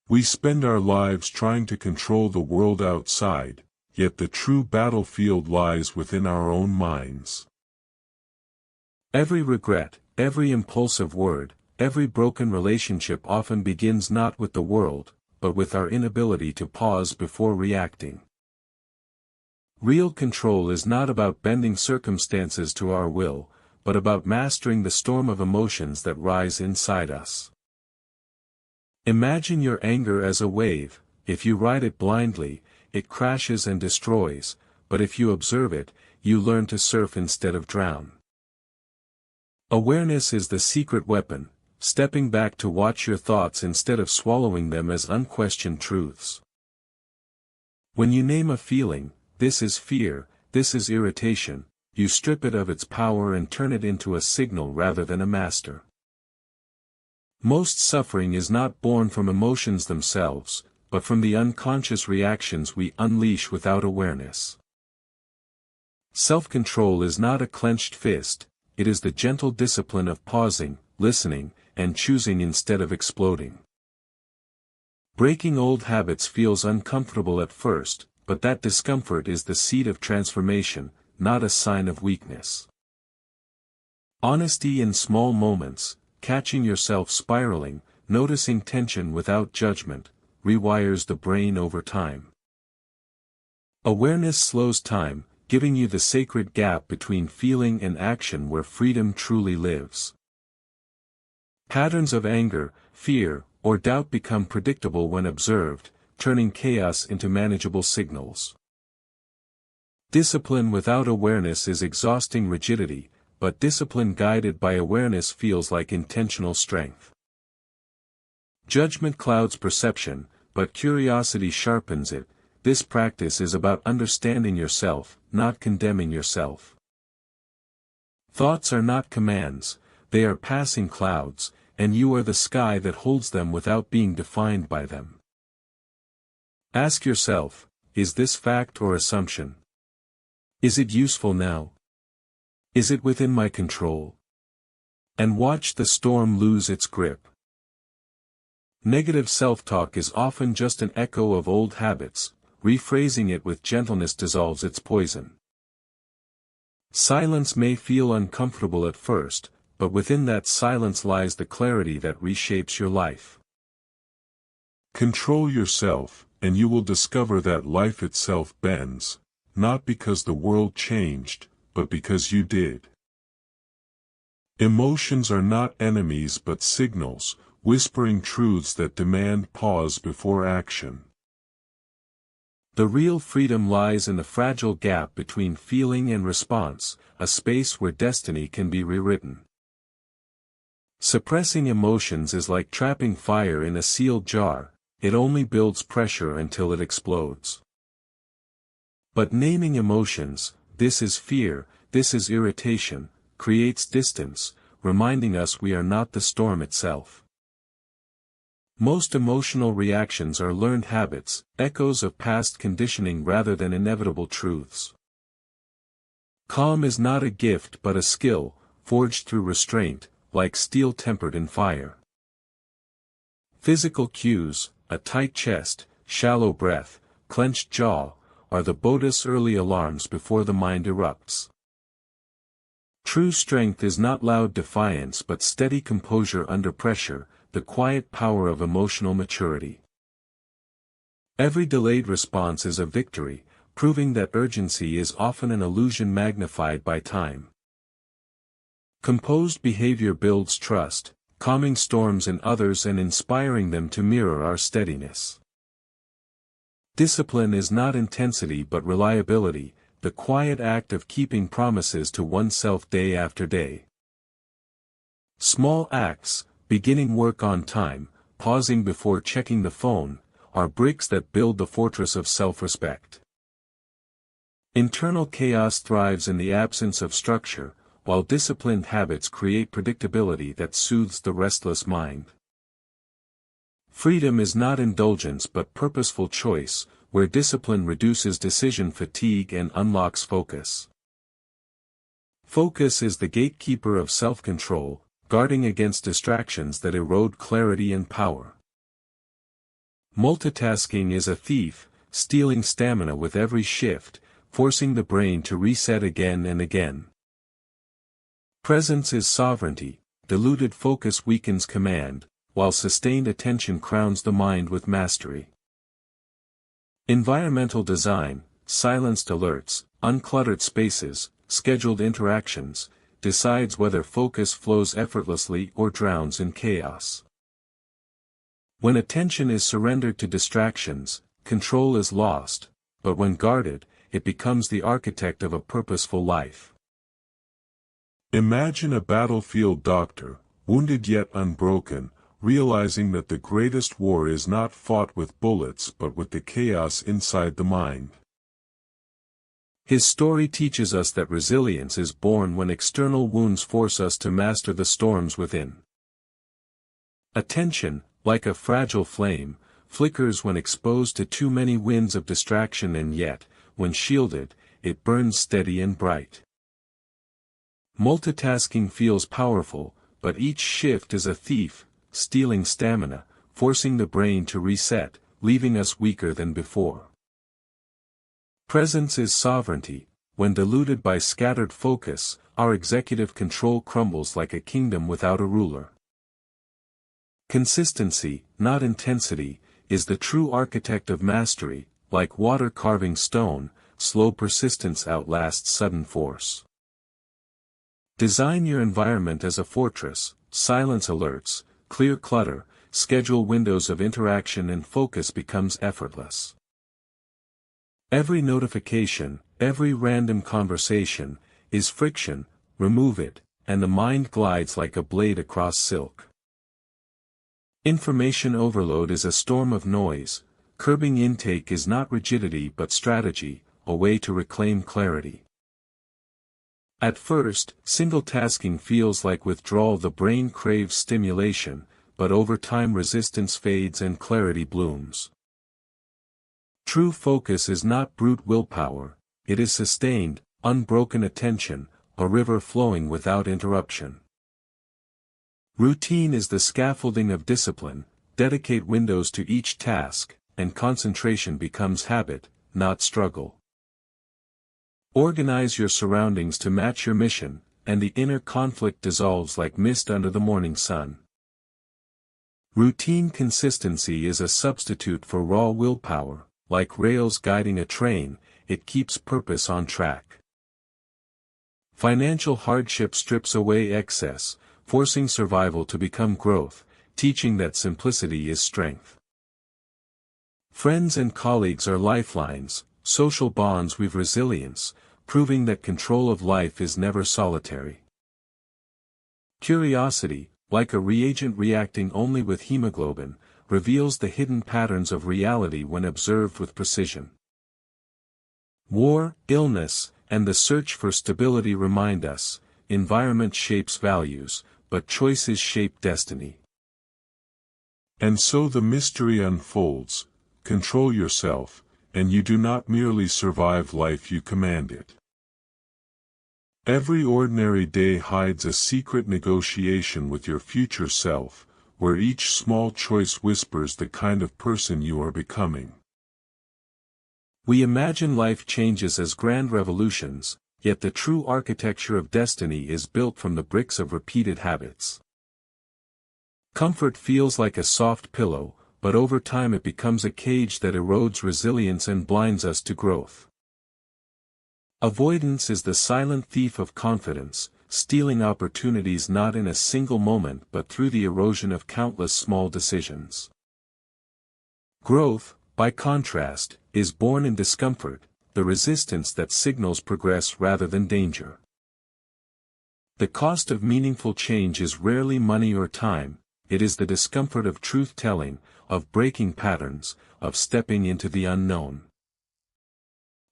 We spend our lives trying to control the world outside, yet the true battlefield lies within our own minds. Every regret, every impulsive word, every broken relationship often begins not with the world, but with our inability to pause before reacting. Real control is not about bending circumstances to our will, but about mastering the storm of emotions that rise inside us. Imagine your anger as a wave. If you ride it blindly, it crashes and destroys, but if you observe it, you learn to surf instead of drown. Awareness is the secret weapon, stepping back to watch your thoughts instead of swallowing them as unquestioned truths. When you name a feeling, this is fear, this is irritation, you strip it of its power and turn it into a signal rather than a master. Most suffering is not born from emotions themselves, but from the unconscious reactions we unleash without awareness. Self-control is not a clenched fist, it is the gentle discipline of pausing, listening, and choosing instead of exploding. Breaking old habits feels uncomfortable at first, but that discomfort is the seed of transformation, not a sign of weakness. Honesty in small moments, catching yourself spiraling, noticing tension without judgment, rewires the brain over time. Awareness slows time, giving you the sacred gap between feeling and action where freedom truly lives. Patterns of anger, fear, or doubt become predictable when observed, turning chaos into manageable signals. Discipline without awareness is exhausting rigidity, but discipline guided by awareness feels like intentional strength. Judgment clouds perception, but curiosity sharpens it. This practice is about understanding yourself, not condemning yourself. Thoughts are not commands, they are passing clouds, and you are the sky that holds them without being defined by them. Ask yourself, is this fact or assumption? Is it useful now? Is it within my control? And watch the storm lose its grip. Negative self-talk is often just an echo of old habits, rephrasing it with gentleness dissolves its poison. Silence may feel uncomfortable at first, but within that silence lies the clarity that reshapes your life. Control yourself, and you will discover that life itself bends, not because the world changed, but because you did. Emotions are not enemies but signals, whispering truths that demand pause before action. The real freedom lies in the fragile gap between feeling and response, a space where destiny can be rewritten. Suppressing emotions is like trapping fire in a sealed jar, it only builds pressure until it explodes. But naming emotions, this is fear, this is irritation, creates distance, reminding us we are not the storm itself. Most emotional reactions are learned habits, echoes of past conditioning rather than inevitable truths. Calm is not a gift but a skill, forged through restraint, like steel tempered in fire. Physical cues, a tight chest, shallow breath, clenched jaw, are the Buddhist early alarms before the mind erupts. True strength is not loud defiance but steady composure under pressure, the quiet power of emotional maturity. Every delayed response is a victory, proving that urgency is often an illusion magnified by time. Composed behavior builds trust, calming storms in others and inspiring them to mirror our steadiness. Discipline is not intensity but reliability, the quiet act of keeping promises to oneself day after day. Small acts, beginning work on time, pausing before checking the phone, are bricks that build the fortress of self-respect. Internal chaos thrives in the absence of structure, while disciplined habits create predictability that soothes the restless mind. Freedom is not indulgence but purposeful choice, where discipline reduces decision fatigue and unlocks focus. Focus is the gatekeeper of self-control, guarding against distractions that erode clarity and power. Multitasking is a thief, stealing stamina with every shift, forcing the brain to reset again and again. Presence is sovereignty, diluted focus weakens command, while sustained attention crowns the mind with mastery. Environmental design, silenced alerts, uncluttered spaces, scheduled interactions, decides whether focus flows effortlessly or drowns in chaos. When attention is surrendered to distractions, control is lost, but when guarded, it becomes the architect of a purposeful life. Imagine a battlefield doctor, wounded yet unbroken, realizing that the greatest war is not fought with bullets but with the chaos inside the mind. His story teaches us that resilience is born when external wounds force us to master the storms within. Attention, like a fragile flame, flickers when exposed to too many winds of distraction, and yet, when shielded, it burns steady and bright. Multitasking feels powerful, but each shift is a thief, stealing stamina, forcing the brain to reset, leaving us weaker than before. Presence is sovereignty. When diluted by scattered focus, our executive control crumbles like a kingdom without a ruler. Consistency, not intensity, is the true architect of mastery. Like water carving stone, slow persistence outlasts sudden force. Design your environment as a fortress, silence alerts, clear clutter, schedule windows of interaction, and focus becomes effortless. Every notification, every random conversation, is friction, remove it, and the mind glides like a blade across silk. Information overload is a storm of noise. Curbing intake is not rigidity but strategy, a way to reclaim clarity. At first, single-tasking feels like withdrawal. The brain craves stimulation, but over time resistance fades and clarity blooms. True focus is not brute willpower, it is sustained, unbroken attention, a river flowing without interruption. Routine is the scaffolding of discipline. Dedicate windows to each task, and concentration becomes habit, not struggle. Organize your surroundings to match your mission, and the inner conflict dissolves like mist under the morning sun. Routine consistency is a substitute for raw willpower. Like rails guiding a train, it keeps purpose on track. Financial hardship strips away excess, forcing survival to become growth, teaching that simplicity is strength. Friends and colleagues are lifelines, social bonds weave resilience, proving that control of life is never solitary. Curiosity, like a reagent reacting only with hemoglobin, reveals the hidden patterns of reality when observed with precision. War, illness, and the search for stability remind us, environment shapes values, but choices shape destiny. And so the mystery unfolds: control yourself, and you do not merely survive life, you command it. Every ordinary day hides a secret negotiation with your future self, where each small choice whispers the kind of person you are becoming. We imagine life changes as grand revolutions, yet the true architecture of destiny is built from the bricks of repeated habits. Comfort feels like a soft pillow, but over time it becomes a cage that erodes resilience and blinds us to growth. Avoidance is the silent thief of confidence, stealing opportunities not in a single moment but through the erosion of countless small decisions. Growth, by contrast, is born in discomfort, the resistance that signals progress rather than danger. The cost of meaningful change is rarely money or time, it is the discomfort of truth-telling, of breaking patterns, of stepping into the unknown.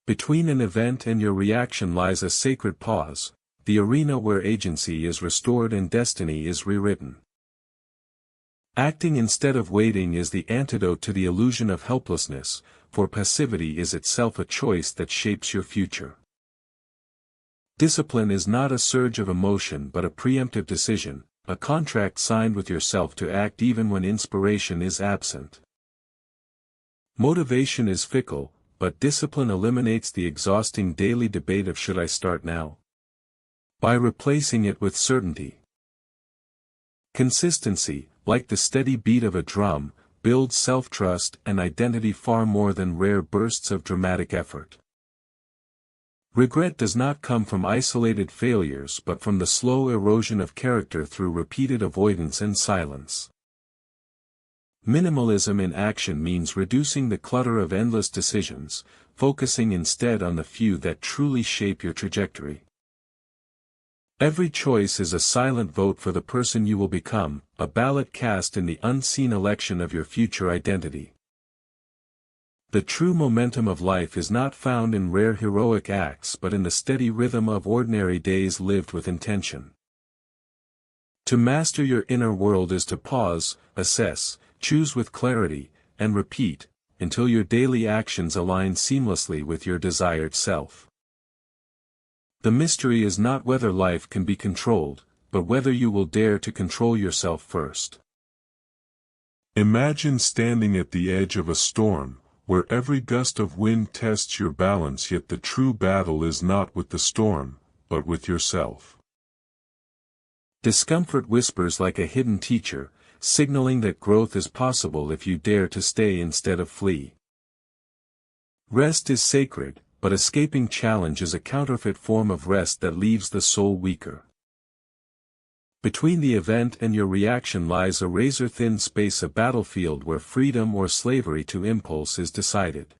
Between an event and your reaction lies a sacred pause, the arena where agency is restored and destiny is rewritten. Acting instead of waiting is the antidote to the illusion of helplessness, for passivity is itself a choice that shapes your future. Discipline is not a surge of emotion but a preemptive decision, a contract signed with yourself to act even when inspiration is absent. Motivation is fickle, but discipline eliminates the exhausting daily debate of should I start now? By replacing it with certainty. Consistency, like the steady beat of a drum, builds self-trust and identity far more than rare bursts of dramatic effort. Regret does not come from isolated failures but from the slow erosion of character through repeated avoidance and silence. Minimalism in action means reducing the clutter of endless decisions, focusing instead on the few that truly shape your trajectory. Every choice is a silent vote for the person you will become, a ballot cast in the unseen election of your future identity. The true momentum of life is not found in rare heroic acts but in the steady rhythm of ordinary days lived with intention. To master your inner world is to pause, assess, choose with clarity, and repeat, until your daily actions align seamlessly with your desired self. The mystery is not whether life can be controlled, but whether you will dare to control yourself first. Imagine standing at the edge of a storm, where every gust of wind tests your balance, yet the true battle is not with the storm, but with yourself. Discomfort whispers like a hidden teacher, signaling that growth is possible if you dare to stay instead of flee. Rest is sacred, but escaping challenge is a counterfeit form of rest that leaves the soul weaker. Between the event and your reaction lies a razor-thin space, a battlefield where freedom or slavery to impulse is decided.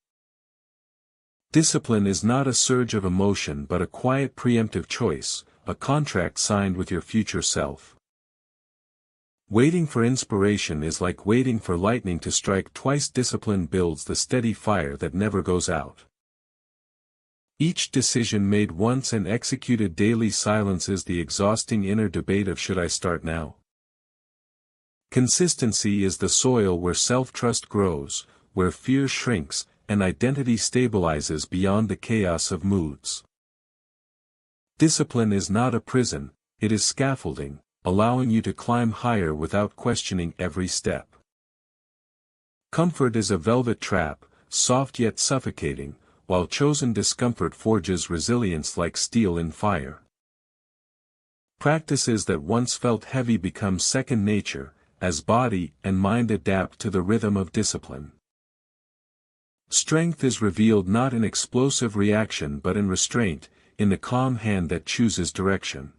Discipline is not a surge of emotion but a quiet preemptive choice, a contract signed with your future self. Waiting for inspiration is like waiting for lightning to strike twice. Discipline builds the steady fire that never goes out. Each decision made once and executed daily silences the exhausting inner debate of should I start now? Consistency is the soil where self-trust grows, where fear shrinks, and identity stabilizes beyond the chaos of moods. Discipline is not a prison, it is scaffolding, allowing you to climb higher without questioning every step. Comfort is a velvet trap, soft yet suffocating, while chosen discomfort forges resilience like steel in fire. Practices that once felt heavy become second nature, as body and mind adapt to the rhythm of discipline. Strength is revealed not in explosive reaction but in restraint, in the calm hand that chooses direction.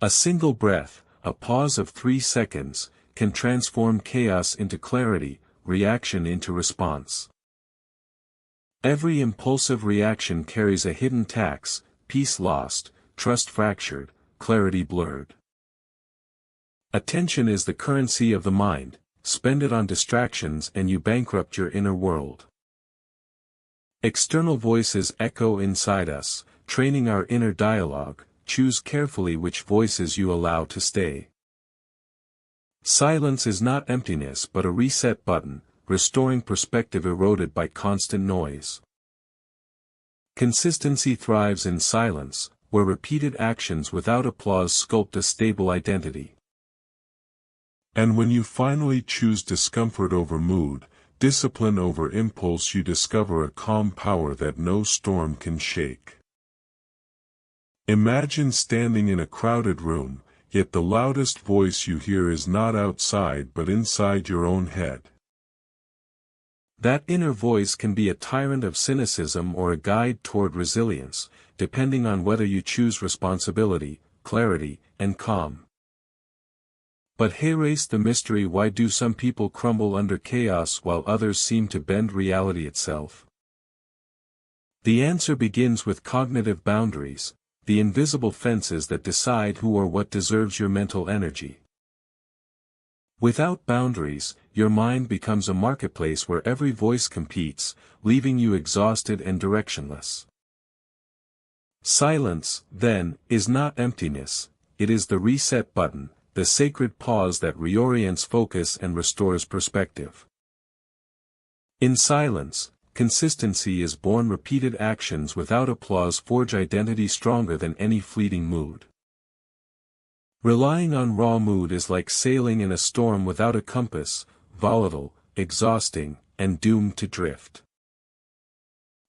A single breath, a pause of 3 seconds, can transform chaos into clarity, reaction into response. Every impulsive reaction carries a hidden tax, peace lost, trust fractured, clarity blurred. Attention is the currency of the mind, spend it on distractions and you bankrupt your inner world. External voices echo inside us, training our inner dialogue, choose carefully which voices you allow to stay. Silence is not emptiness but a reset button, restoring perspective eroded by constant noise. Consistency thrives in silence, where repeated actions without applause sculpt a stable identity. And when you finally choose discomfort over mood, discipline over impulse, you discover a calm power that no storm can shake. Imagine standing in a crowded room, yet the loudest voice you hear is not outside but inside your own head. That inner voice can be a tyrant of cynicism or a guide toward resilience, depending on whether you choose responsibility, clarity, and calm. But erase the mystery. Why do some people crumble under chaos while others seem to bend reality itself? The answer begins with cognitive boundaries, the invisible fences that decide who or what deserves your mental energy. Without boundaries, your mind becomes a marketplace where every voice competes, leaving you exhausted and directionless. Silence, then, is not emptiness, it is the reset button, the sacred pause that reorients focus and restores perspective. In silence, consistency is born. Repeated actions without applause forge identity stronger than any fleeting mood. Relying on raw mood is like sailing in a storm without a compass, volatile, exhausting, and doomed to drift.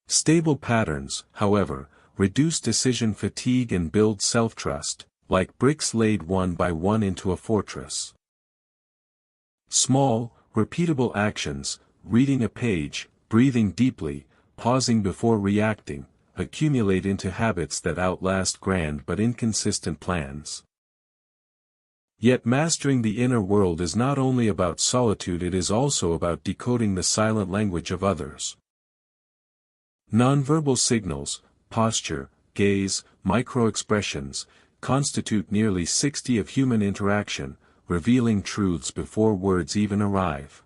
Stable patterns, however, reduce decision fatigue and build self-trust, like bricks laid one by one into a fortress. Small, repeatable actions, reading a page, breathing deeply, pausing before reacting, accumulate into habits that outlast grand but inconsistent plans. Yet mastering the inner world is not only about solitude, it is also about decoding the silent language of others. Nonverbal signals, posture, gaze, micro-expressions, constitute nearly 60% of human interaction, revealing truths before words even arrive.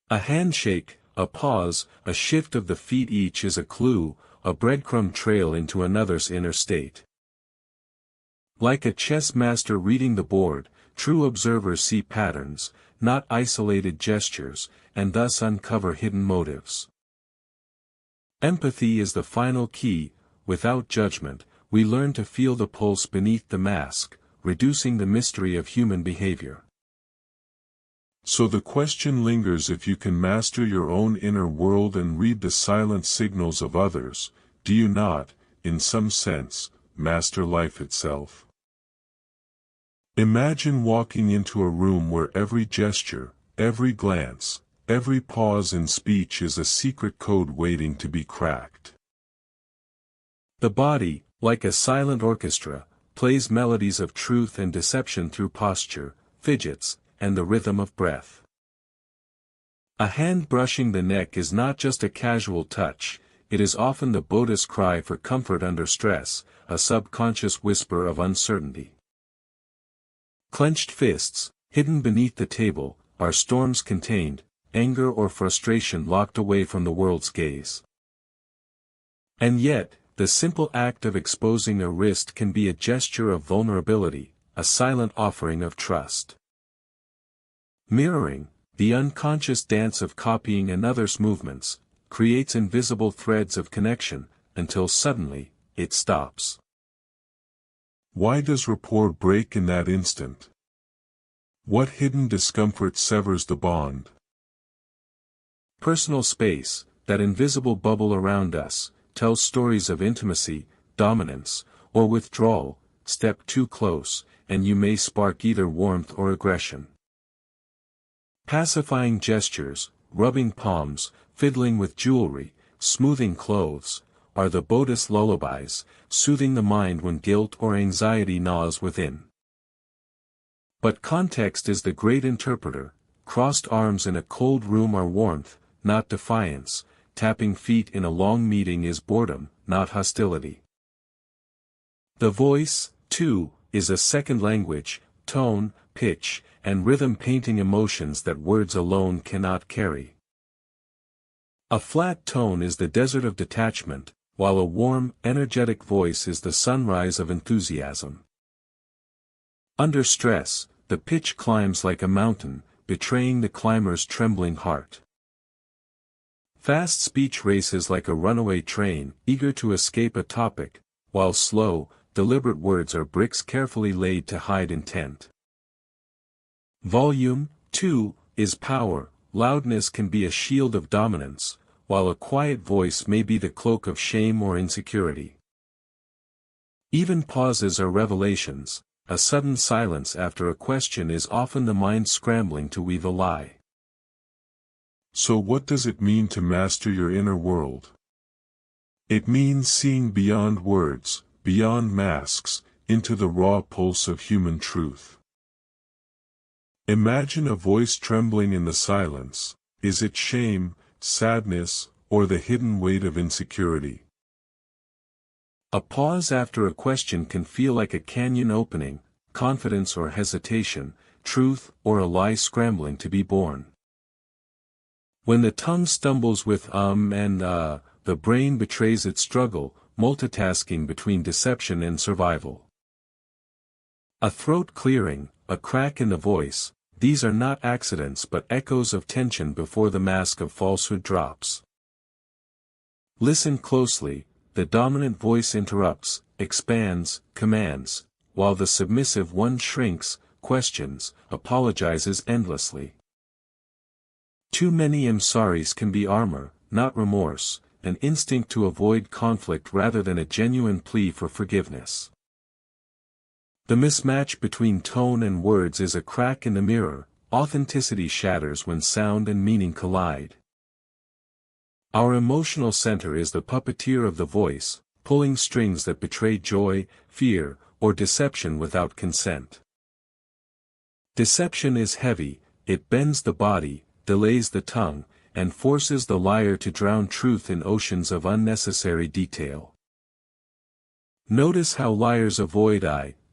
A handshake, a pause, a shift of the feet, each is a clue, a breadcrumb trail into another's inner state. Like a chess master reading the board, true observers see patterns, not isolated gestures, and thus uncover hidden motives. Empathy is the final key. Without judgment, we learn to feel the pulse beneath the mask, reducing the mystery of human behavior. So the question lingers: if you can master your own inner world and read the silent signals of others, do you not, in some sense, master life itself? Imagine walking into a room where every gesture, every glance, every pause in speech is a secret code waiting to be cracked. The body, like a silent orchestra, plays melodies of truth and deception through posture, fidgets, and the rhythm of breath. A hand brushing the neck is not just a casual touch, it is often the Buddha's cry for comfort under stress, a subconscious whisper of uncertainty. Clenched fists, hidden beneath the table, are storms contained, anger or frustration locked away from the world's gaze. And yet, the simple act of exposing a wrist can be a gesture of vulnerability, a silent offering of trust. Mirroring, the unconscious dance of copying another's movements, creates invisible threads of connection, until suddenly, it stops. Why does rapport break in that instant? What hidden discomfort severs the bond? Personal space, that invisible bubble around us, tells stories of intimacy, dominance, or withdrawal. Step too close, and you may spark either warmth or aggression. Pacifying gestures, rubbing palms, fiddling with jewelry, smoothing clothes, are the Buddhist lullabies, soothing the mind when guilt or anxiety gnaws within. But context is the great interpreter. Crossed arms in a cold room are warmth, not defiance. Tapping feet in a long meeting is boredom, not hostility. The voice, too, is a second language, tone, pitch, and rhythm, painting emotions that words alone cannot carry. A flat tone is the desert of detachment, while a warm, energetic voice is the sunrise of enthusiasm. Under stress, the pitch climbs like a mountain, betraying the climber's trembling heart. Fast speech races like a runaway train, eager to escape a topic, while slow, deliberate words are bricks carefully laid to hide intent. Volume, too, is power. Loudness can be a shield of dominance, while a quiet voice may be the cloak of shame or insecurity. Even pauses are revelations. A sudden silence after a question is often the mind scrambling to weave a lie. So what does it mean to master your inner world? It means seeing beyond words, beyond masks, into the raw pulse of human truth. Imagine a voice trembling in the silence. Is it shame, sadness, or the hidden weight of insecurity? A pause after a question can feel like a canyon opening, confidence or hesitation, truth or a lie scrambling to be born. When the tongue stumbles with and the brain betrays its struggle, multitasking between deception and survival. A throat clearing, a crack in the voice, these are not accidents but echoes of tension before the mask of falsehood drops. Listen closely, the dominant voice interrupts, expands, commands, while the submissive one shrinks, questions, apologizes endlessly. Too many summaries can be armor, not remorse, an instinct to avoid conflict rather than a genuine plea for forgiveness. The mismatch between tone and words is a crack in the mirror. Authenticity shatters when sound and meaning collide. Our emotional center is the puppeteer of the voice, pulling strings that betray joy, fear, or deception without consent. Deception is heavy, it bends the body, delays the tongue, and forces the liar to drown truth in oceans of unnecessary detail. Notice how liars avoid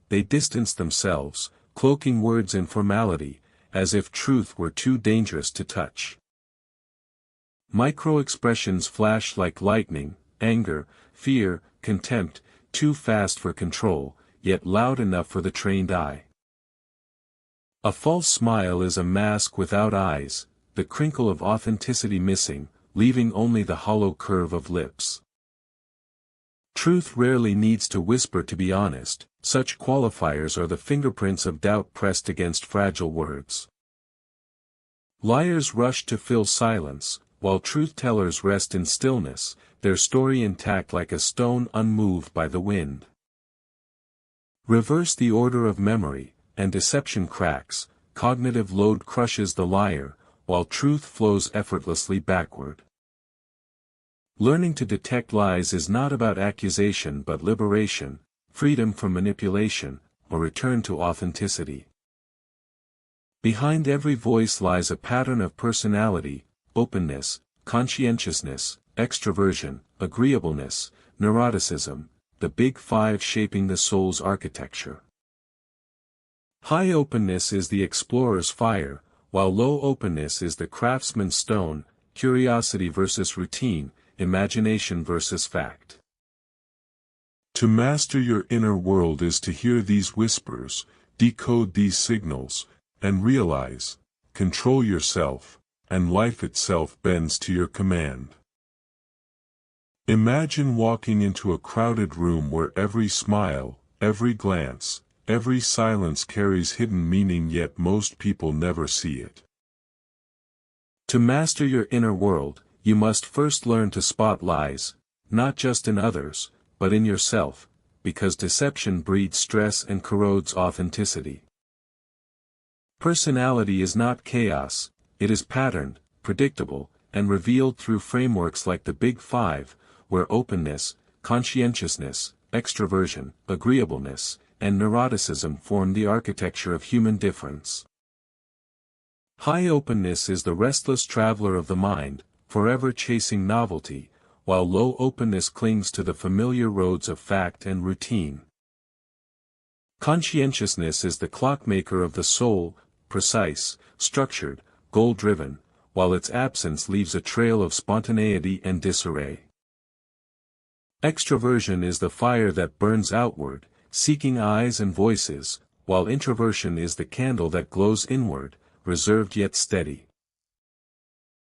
they distance themselves, cloaking words in formality, as if truth were too dangerous to touch. Micro-expressions flash like lightning, anger, fear, contempt, too fast for control, yet loud enough for the trained eye. A false smile is a mask without eyes, the crinkle of authenticity missing, leaving only the hollow curve of lips. Truth rarely needs to whisper to be honest, such qualifiers are the fingerprints of doubt pressed against fragile words. Liars rush to fill silence, while truth-tellers rest in stillness, their story intact like a stone unmoved by the wind. Reverse the order of memory, and deception cracks, cognitive load crushes the liar, while truth flows effortlessly backward. Learning to detect lies is not about accusation but liberation, freedom from manipulation, or return to authenticity. Behind every voice lies a pattern of personality, openness, conscientiousness, extroversion, agreeableness, neuroticism, the Big Five shaping the soul's architecture. High openness is the explorer's fire, while low openness is the craftsman's stone, curiosity versus routine, imagination versus fact. To master your inner world is to hear these whispers, decode these signals, and realize, control yourself, and life itself bends to your command. Imagine walking into a crowded room where every smile, every glance, every silence carries hidden meaning, yet most people never see it. To master your inner world, you must first learn to spot lies, not just in others, but in yourself, because deception breeds stress and corrodes authenticity. Personality is not chaos, it is patterned, predictable, and revealed through frameworks like the Big Five, where openness, conscientiousness, extroversion, agreeableness, and neuroticism form the architecture of human difference. High openness is the restless traveler of the mind, forever chasing novelty, while low openness clings to the familiar roads of fact and routine. Conscientiousness is the clockmaker of the soul, precise, structured, goal-driven, while its absence leaves a trail of spontaneity and disarray. Extroversion is the fire that burns outward, seeking eyes and voices, while introversion is the candle that glows inward, reserved yet steady.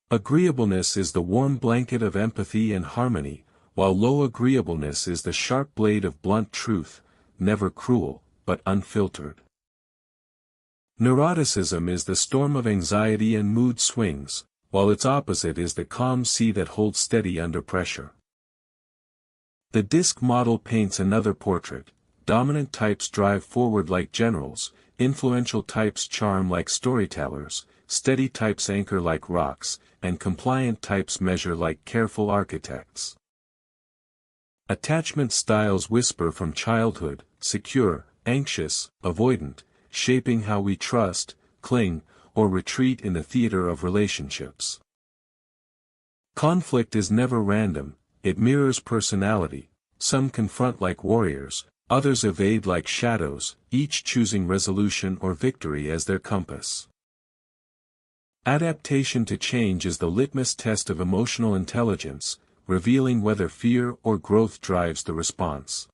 Agreeableness is the warm blanket of empathy and harmony, while low agreeableness is the sharp blade of blunt truth, never cruel, but unfiltered. Neuroticism is the storm of anxiety and mood swings, while its opposite is the calm sea that holds steady under pressure. The disc model paints another portrait. Dominant types drive forward like generals, influential types charm like storytellers, steady types anchor like rocks, and compliant types measure like careful architects. Attachment styles whisper from childhood, secure, anxious, avoidant, shaping how we trust, cling, or retreat in the theater of relationships. Conflict is never random, it mirrors personality, some confront like warriors, others evade like shadows, each choosing resolution or victory as their compass. Adaptation to change is the litmus test of emotional intelligence, revealing whether fear or growth drives the response.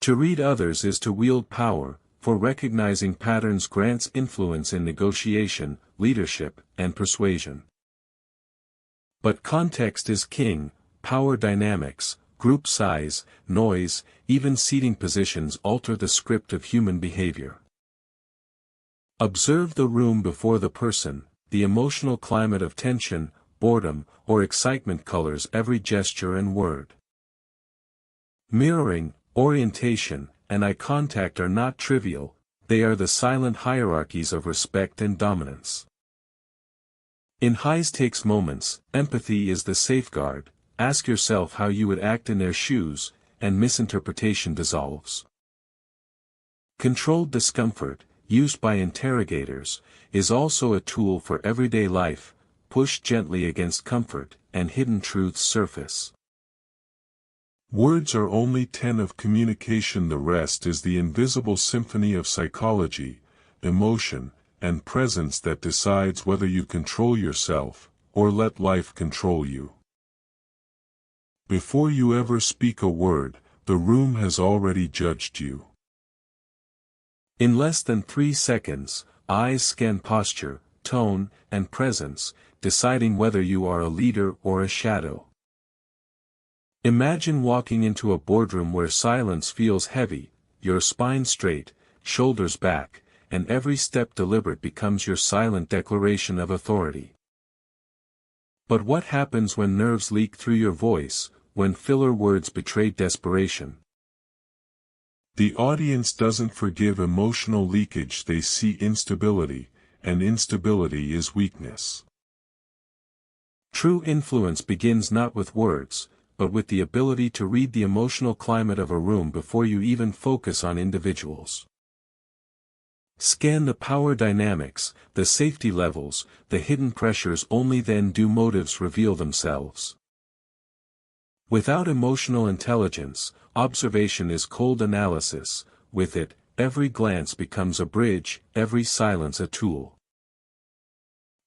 To read others is to wield power, for recognizing patterns grants influence in negotiation, leadership, and persuasion. But context is king, power dynamics, group size, noise, even seating positions alter the script of human behavior. Observe the room before the person, the emotional climate of tension, boredom, or excitement colors every gesture and word. Mirroring, orientation, and eye contact are not trivial, they are the silent hierarchies of respect and dominance. In high-stakes moments, empathy is the safeguard. Ask yourself how you would act in their shoes, and misinterpretation dissolves. Controlled discomfort, used by interrogators, is also a tool for everyday life. Push gently against comfort, and hidden truths surface. Words are only 10 of communication, the rest is the invisible symphony of psychology, emotion, and presence that decides whether you control yourself, or let life control you. Before you ever speak a word, the room has already judged you. In less than 3 seconds, eyes scan posture, tone, and presence, deciding whether you are a leader or a shadow. Imagine walking into a boardroom where silence feels heavy, your spine straight, shoulders back, and every step deliberate becomes your silent declaration of authority. But what happens when nerves leak through your voice, when filler words betray desperation? The audience doesn't forgive emotional leakage, they see instability, and instability is weakness. True influence begins not with words, but with the ability to read the emotional climate of a room before you even focus on individuals. Scan the power dynamics, the safety levels, the hidden pressures, only then do motives reveal themselves. Without emotional intelligence, observation is cold analysis. With it, every glance becomes a bridge, every silence a tool.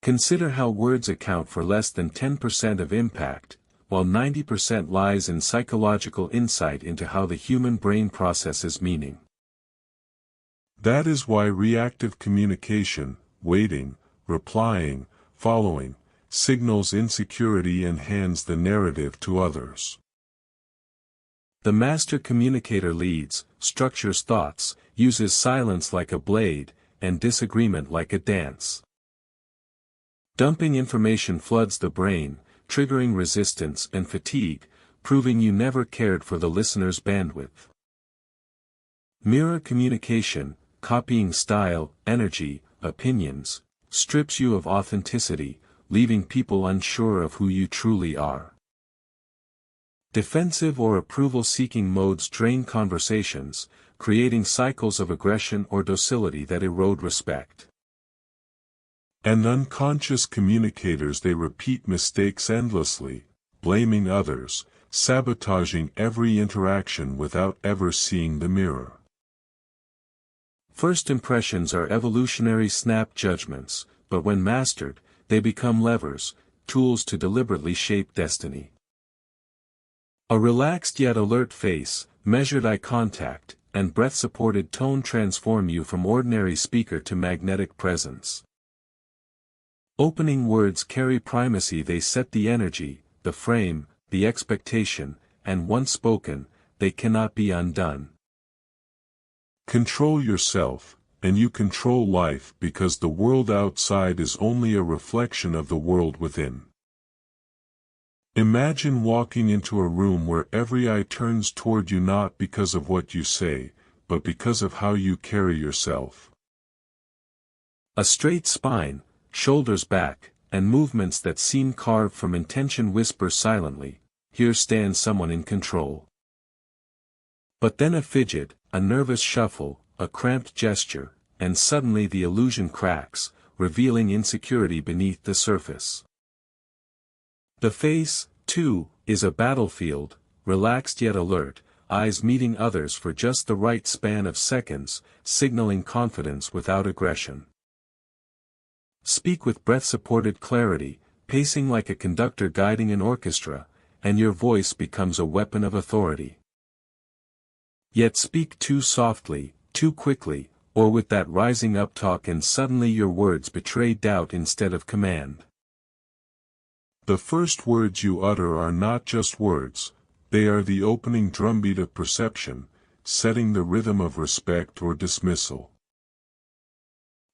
Consider how words account for less than 10% of impact, while 90% lies in psychological insight into how the human brain processes meaning. That is why reactive communication, waiting, replying, following, signals insecurity and hands the narrative to others. The master communicator leads, structures thoughts, uses silence like a blade, and disagreement like a dance. Dumping information floods the brain, triggering resistance and fatigue, proving you never cared for the listener's bandwidth. Mirror communication, copying style, energy, opinions, strips you of authenticity, leaving people unsure of who you truly are. Defensive or approval-seeking modes drain conversations, creating cycles of aggression or docility that erode respect. And unconscious communicators, they repeat mistakes endlessly, blaming others, sabotaging every interaction without ever seeing the mirror. First impressions are evolutionary snap judgments, but when mastered, they become levers, tools to deliberately shape destiny. A relaxed yet alert face, measured eye contact, and breath-supported tone transform you from ordinary speaker to magnetic presence. Opening words carry primacy, they set the energy, the frame, the expectation, and once spoken, they cannot be undone. Control yourself, and you control life, because the world outside is only a reflection of the world within. Imagine walking into a room where every eye turns toward you not because of what you say, but because of how you carry yourself. A straight spine, shoulders back, and movements that seem carved from intention whisper silently, "Here stands someone in control." But then a fidget, a nervous shuffle, a cramped gesture, and suddenly the illusion cracks, revealing insecurity beneath the surface. The face, too, is a battlefield, relaxed yet alert, eyes meeting others for just the right span of seconds, signaling confidence without aggression. Speak with breath-supported clarity, pacing like a conductor guiding an orchestra, and your voice becomes a weapon of authority. Yet speak too softly, too quickly, or with that rising up talk, and suddenly your words betray doubt instead of command. The first words you utter are not just words, they are the opening drumbeat of perception, setting the rhythm of respect or dismissal.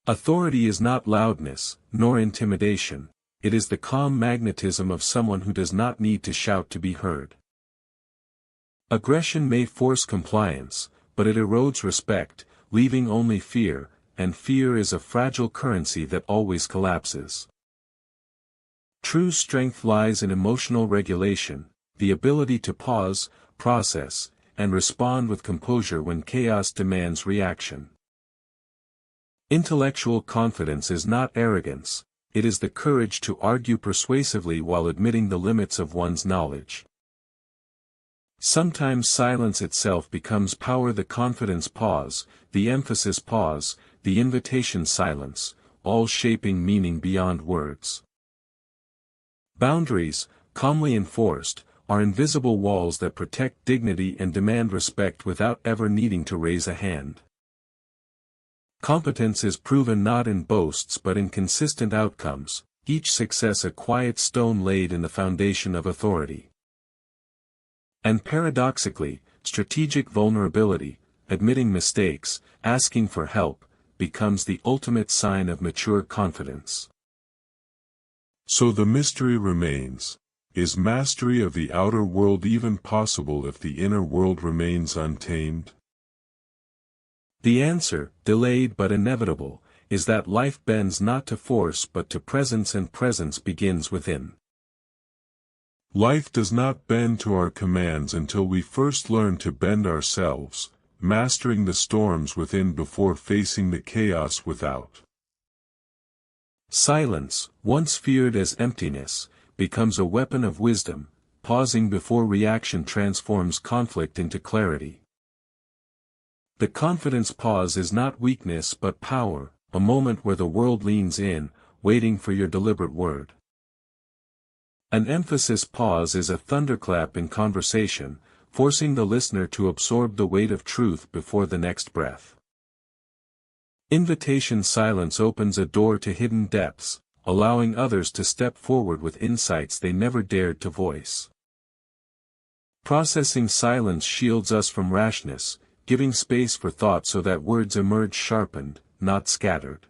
Authority is not loudness, nor intimidation, it is the calm magnetism of someone who does not need to shout to be heard. Aggression may force compliance, but it erodes respect, leaving only fear, and fear is a fragile currency that always collapses. True strength lies in emotional regulation, the ability to pause, process, and respond with composure when chaos demands reaction. Intellectual confidence is not arrogance, it is the courage to argue persuasively while admitting the limits of one's knowledge. Sometimes silence itself becomes power, the confidence pause, the emphasis pause, the invitation silence, all shaping meaning beyond words. Boundaries, calmly enforced, are invisible walls that protect dignity and demand respect without ever needing to raise a hand. Competence is proven not in boasts but in consistent outcomes, each success a quiet stone laid in the foundation of authority. And paradoxically, strategic vulnerability, admitting mistakes, asking for help, becomes the ultimate sign of mature confidence. So the mystery remains, is mastery of the outer world even possible if the inner world remains untamed? The answer, delayed but inevitable, is that life bends not to force but to presence, and presence begins within. Life does not bend to our commands until we first learn to bend ourselves, mastering the storms within before facing the chaos without. Silence, once feared as emptiness, becomes a weapon of wisdom, pausing before reaction transforms conflict into clarity. The confidence pause is not weakness but power, a moment where the world leans in, waiting for your deliberate word. An emphasis pause is a thunderclap in conversation, forcing the listener to absorb the weight of truth before the next breath. Invitation silence opens a door to hidden depths, allowing others to step forward with insights they never dared to voice. Processing silence shields us from rashness, giving space for thought so that words emerge sharpened, not scattered.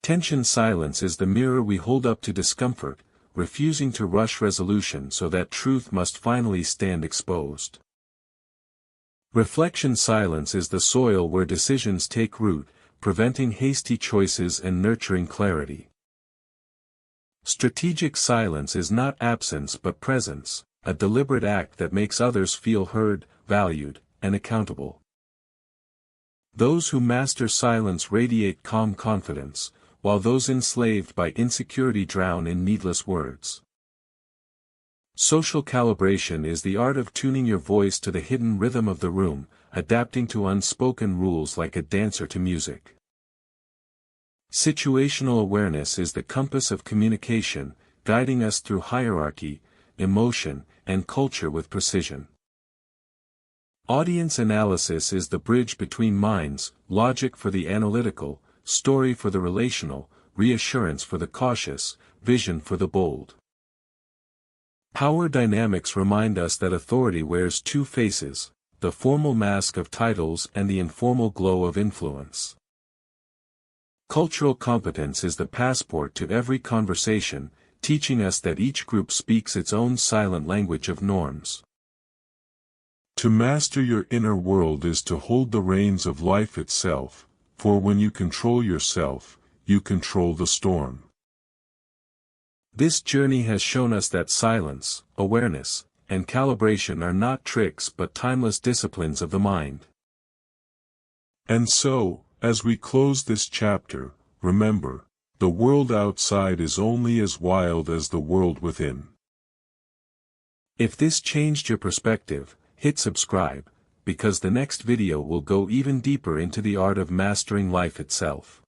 Tension silence is the mirror we hold up to discomfort, refusing to rush resolution so that truth must finally stand exposed. Reflection silence is the soil where decisions take root, preventing hasty choices and nurturing clarity. Strategic silence is not absence but presence, a deliberate act that makes others feel heard, valued, and accountable. Those who master silence radiate calm confidence, while those enslaved by insecurity drown in needless words. Social calibration is the art of tuning your voice to the hidden rhythm of the room, adapting to unspoken rules like a dancer to music. Situational awareness is the compass of communication, guiding us through hierarchy, emotion, and culture with precision. Audience analysis is the bridge between minds, logic for the analytical, story for the relational, reassurance for the cautious, vision for the bold. Power dynamics remind us that authority wears two faces, the formal mask of titles and the informal glow of influence. Cultural competence is the passport to every conversation, teaching us that each group speaks its own silent language of norms. To master your inner world is to hold the reins of life itself, for when you control yourself, you control the storm. This journey has shown us that silence, awareness, and calibration are not tricks but timeless disciplines of the mind. And so, as we close this chapter, remember, the world outside is only as wild as the world within. If this changed your perspective, hit subscribe, because the next video will go even deeper into the art of mastering life itself.